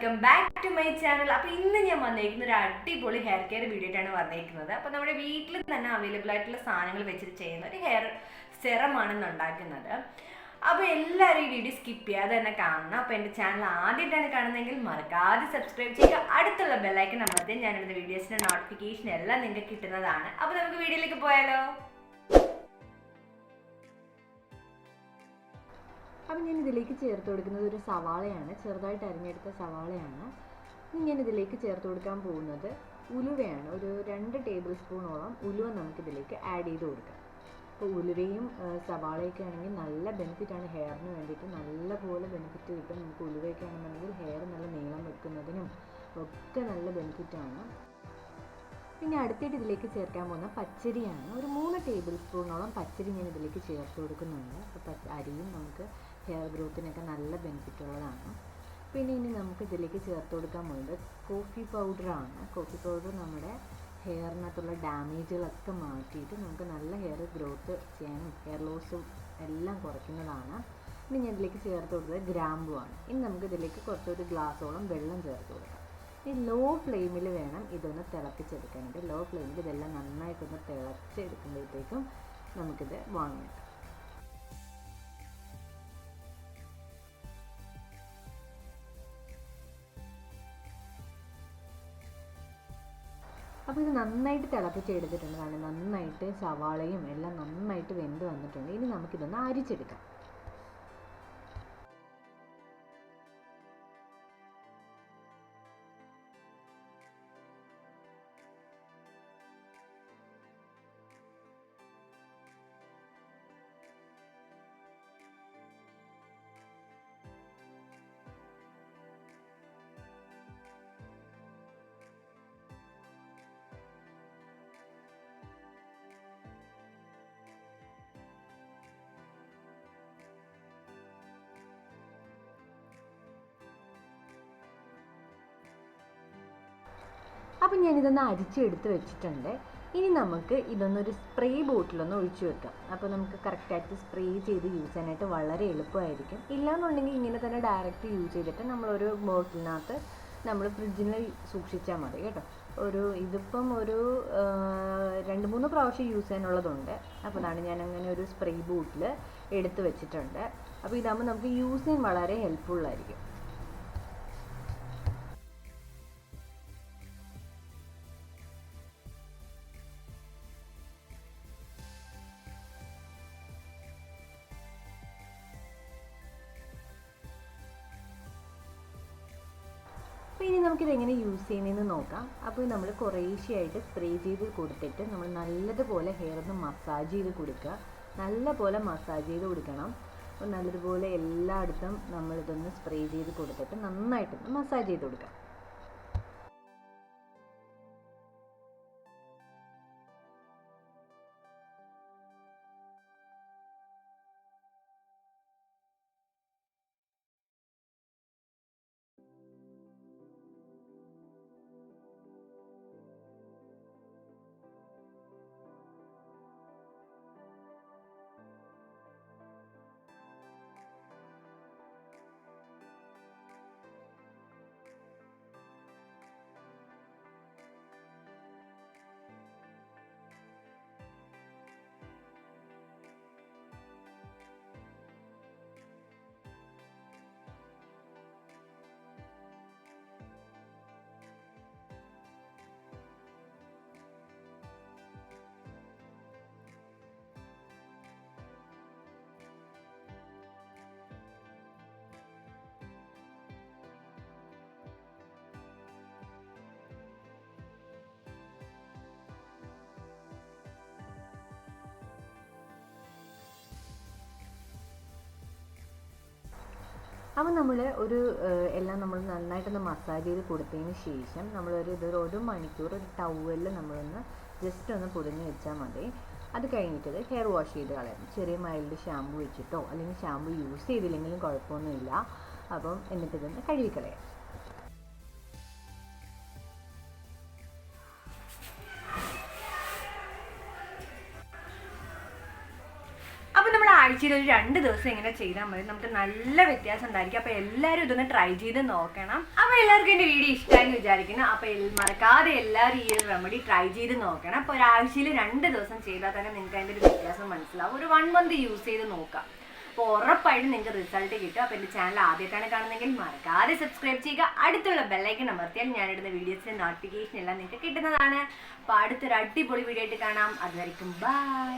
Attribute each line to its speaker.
Speaker 1: Welcome back to my channel. അപ്പോൾ ഇന്ന് ഞാൻ വന്നേക്കുന്ന ഒരു അടിപൊളി ഹെയർ കെയർ വീഡിയോ ആയിട്ടാണ് വന്നേക്കുന്നത്. അപ്പോൾ നമ്മുടെ വീട്ടിൽ തന്നെ അവൈലബിൾ ആയിട്ടുള്ള സാധനങ്ങൾ വെച്ചിട്ട് ചെയ്യുന്ന ഒരു ഹെയർ സെറമാണ് ഉണ്ടാക്കുന്നത്. അപ്പോൾ എല്ലാവരും ഈ വീഡിയോ സ്കിപ്പ് ചെയ്യാതെ തന്നെ കാണണം. അപ്പോൾ എൻ്റെ ചാനൽ ആദ്യമായിട്ടാണ് കാണുന്നതെങ്കിൽ മറക്കാതെ സബ്സ്ക്രൈബ് ചെയ്യുക. അടുത്തുള്ള ബെല്ലൈക്കൺ അമർത്തി ഞാനിടുന്ന വീഡിയോസിൻ്റെ നോട്ടിഫിക്കേഷൻ എല്ലാം നിങ്ങൾക്ക് കിട്ടുന്നതാണ്. അപ്പോൾ നമുക്ക് വീഡിയോയിലേക്ക് പോയാലോ. അപ്പം ഞാൻ ഇതിലേക്ക് ചേർത്ത് കൊടുക്കുന്നത് ഒരു സവാളയാണ്, ചെറുതായിട്ട് അരിഞ്ഞെടുത്ത സവാളയാണ്. ഇനി ഞാൻ ഇതിലേക്ക് ചേർത്ത് കൊടുക്കാൻ പോകുന്നത് ഉലുവയാണ്. ഒരു 2 ടേബിൾ സ്പൂണോളം ഉലുവ നമുക്കിതിലേക്ക് ആഡ് ചെയ്ത് കൊടുക്കാം. അപ്പോൾ ഉലുവയും സവാളയൊക്കെ ആണെങ്കിൽ നല്ല ബെനിഫിറ്റാണ് ഹെയറിന് വേണ്ടിയിട്ട്, നല്ലപോലെ ബെനിഫിറ്റ് കിട്ടും. നമുക്ക് ഉലുവയൊക്കെ ആണെന്നുണ്ടെങ്കിൽ ഹെയർ നല്ല നീളം വെക്കുന്നതിനും ഒക്കെ നല്ല ബെനിഫിറ്റാണ്. പിന്നെ അടുത്തായിട്ട് ഇതിലേക്ക് ചേർക്കാൻ പോകുന്ന പച്ചരിയാണ്. ഒരു 3 ടേബിൾ സ്പൂണോളം പച്ചരി ഞാൻ ഇതിലേക്ക് ചേർത്ത് കൊടുക്കുന്നുണ്ട്. അപ്പോൾ അരിയും നമുക്ക് ഹെയർ ഗ്രോത്തിനൊക്കെ നല്ല ബെനിഫിറ്റ് ഉള്ളതാണ്. പിന്നെ ഇനി നമുക്ക് ഇതിലേക്ക് ചേർത്ത് കൊടുക്കാൻ പോകുന്നത് കോഫി പൗഡറാണ്. കോഫി പൗഡർ നമ്മുടെ ഹെയറിനകത്തുള്ള ഡാമേജുകളൊക്കെ മാറ്റിയിട്ട് നമുക്ക് നല്ല ഹെയർ ഗ്രോത്ത് ചെയ്യാനും ഹെയർ ലോസും എല്ലാം കുറയ്ക്കുന്നതാണ്. ഇനി ഞാൻ ഇതിലേക്ക് ചേർത്ത് കൊടുത്തത് ഗ്രാമ്പുവാണ്. ഇനി നമുക്ക് ഇതിലേക്ക് കുറച്ചൊരു ഗ്ലാസോളം വെള്ളം ചേർത്ത് കൊടുക്കാം. ഈ ലോ ഫ്ലെയിമിൽ വേണം ഇതൊന്ന് തിളപ്പിച്ചെടുക്കാനായിട്ട്. ലോ ഫ്ലെയിമിൽ ഇതെല്ലാം നന്നായിട്ടൊന്ന് തിളച്ചെടുക്കുമ്പോഴത്തേക്കും നമുക്കിത് വാങ്ങിക്കാം. അപ്പോൾ ഇത് നന്നായിട്ട് തിളപ്പിച്ചെടുത്തിട്ടുണ്ട്. കാരണം നന്നായിട്ട് സവാളയും എല്ലാം നന്നായിട്ട് വെന്ത് വന്നിട്ടുണ്ട്. ഇനി നമുക്കിതൊന്ന് അരിച്ചെടുക്കാം. അപ്പം ഞാനിതൊന്ന് അരിച്ചെടുത്ത് വെച്ചിട്ടുണ്ട്. ഇനി നമുക്ക് ഇതൊന്നൊരു സ്പ്രേ ബോട്ടിലൊന്ന് ഒഴിച്ചു വെക്കാം. അപ്പോൾ നമുക്ക് കറക്റ്റായിട്ട് സ്പ്രേ ചെയ്ത് യൂസ് ചെയ്യാനായിട്ട് വളരെ എളുപ്പമായിരിക്കും. ഇല്ലയെന്നുണ്ടെങ്കിൽ ഇങ്ങനെ തന്നെ ഡയറക്റ്റ് യൂസ് ചെയ്തിട്ട് നമ്മളൊരു ബോട്ടിലിനകത്ത് നമ്മൾ ഫ്രിഡ്ജിൽ സൂക്ഷിച്ചാൽ മതി കേട്ടോ. ഇതിപ്പം ഒരു 2-3 പ്രാവശ്യം യൂസ് ചെയ്യാനുള്ളതുണ്ട്. അപ്പോൾ അതാണ് ഞാൻ അങ്ങനെ ഒരു സ്പ്രേ ബോട്ടിൽ എടുത്ത് വെച്ചിട്ടുണ്ട്. അപ്പോൾ ഇതാകുമ്പോൾ നമുക്ക് യൂസ് ചെയ്യാൻ വളരെ ഹെൽപ്ഫുള്ളായിരിക്കും. ഇനി നമുക്കിതെങ്ങനെ യൂസ് ചെയ്യുന്നതെന്ന് നോക്കാം. അപ്പോൾ നമ്മൾ കുറേശ്ശെയായിട്ട് സ്പ്രേ ചെയ്ത് കൊടുത്തിട്ട് നമ്മൾ നല്ലതുപോലെ ഹെയർ ഒന്ന് മസാജ് ചെയ്ത് കൊടുക്കുക. നല്ലപോലെ മസാജ് ചെയ്ത് കൊടുക്കണം. അപ്പോൾ നല്ലതുപോലെ എല്ലായിടത്തും നമ്മളിതൊന്ന് സ്പ്രേ ചെയ്ത് കൊടുത്തിട്ട് നന്നായിട്ടൊന്ന് മസാജ് ചെയ്ത് കൊടുക്കാം. അപ്പോൾ നമ്മൾ എല്ലാം നമ്മൾ നന്നായിട്ടൊന്ന് മസാജ് ചെയ്ത് കൊടുത്തതിന് ശേഷം നമ്മളൊരു 1 മണിക്കൂർ ഒരു ടവലിൽ നമ്മളൊന്ന് ജസ്റ്റ് ഒന്ന് പൊതിഞ്ഞ് വെച്ചാൽ മതി. അത് കഴിഞ്ഞിട്ട് ഹെയർ വാഷ് ചെയ്ത് കളയാം. ചെറിയ മൈൽഡ് ഷാമ്പു വെച്ചിട്ടോ അല്ലെങ്കിൽ ഷാമ്പു യൂസ് ചെയ്തില്ലെങ്കിലും കുഴപ്പമൊന്നുമില്ല. അപ്പം എന്നിട്ടിതൊന്ന് കഴുകിക്കളയാം. ആഴ്ചയിൽ ഒരു 2 ദിവസം ഇങ്ങനെ ചെയ്താൽ മതി, നമുക്ക് നല്ല വ്യത്യാസം ഉണ്ടായിരിക്കും. അപ്പോൾ എല്ലാവരും ഇതൊന്ന് ട്രൈ ചെയ്ത് നോക്കണം. അപ്പോൾ എല്ലാവർക്കും എൻ്റെ വീഡിയോ ഇഷ്ടമായെന്ന് വിചാരിക്കുന്നു. അപ്പോൾ മറക്കാതെ എല്ലാവരും ഈ ഒരു റെമഡി ട്രൈ ചെയ്ത് നോക്കണം. അപ്പോൾ ഒരാഴ്ചയിൽ 2 ദിവസം ചെയ്താൽ തന്നെ നിങ്ങൾക്ക് അതിൻ്റെ ഒരു വ്യത്യാസം മനസ്സിലാവും. ഒരു 1 മന്ത് യൂസ് ചെയ്ത് നോക്കാം. അപ്പോൾ ഉറപ്പായിട്ടും നിങ്ങൾക്ക് റിസൾട്ട് കിട്ടും. അപ്പോൾ എൻ്റെ ചാനൽ ആദ്യമായിട്ടാണ് കാണുന്നതെങ്കിൽ മറക്കാതെ സബ്സ്ക്രൈബ് ചെയ്യുക. അടുത്തുള്ള ബെല്ലൈക്കൺ അമർത്തിയാൽ ഞാനിടുന്ന വീഡിയോസിൻ്റെ നോട്ടിഫിക്കേഷൻ എല്ലാം നിങ്ങൾക്ക് കിട്ടുന്നതാണ്. അപ്പോൾ അടുത്തൊരു അടിപൊളി വീഡിയോ ആയിട്ട് കാണാം. അതുവരെയ്ക്കും ബൈ.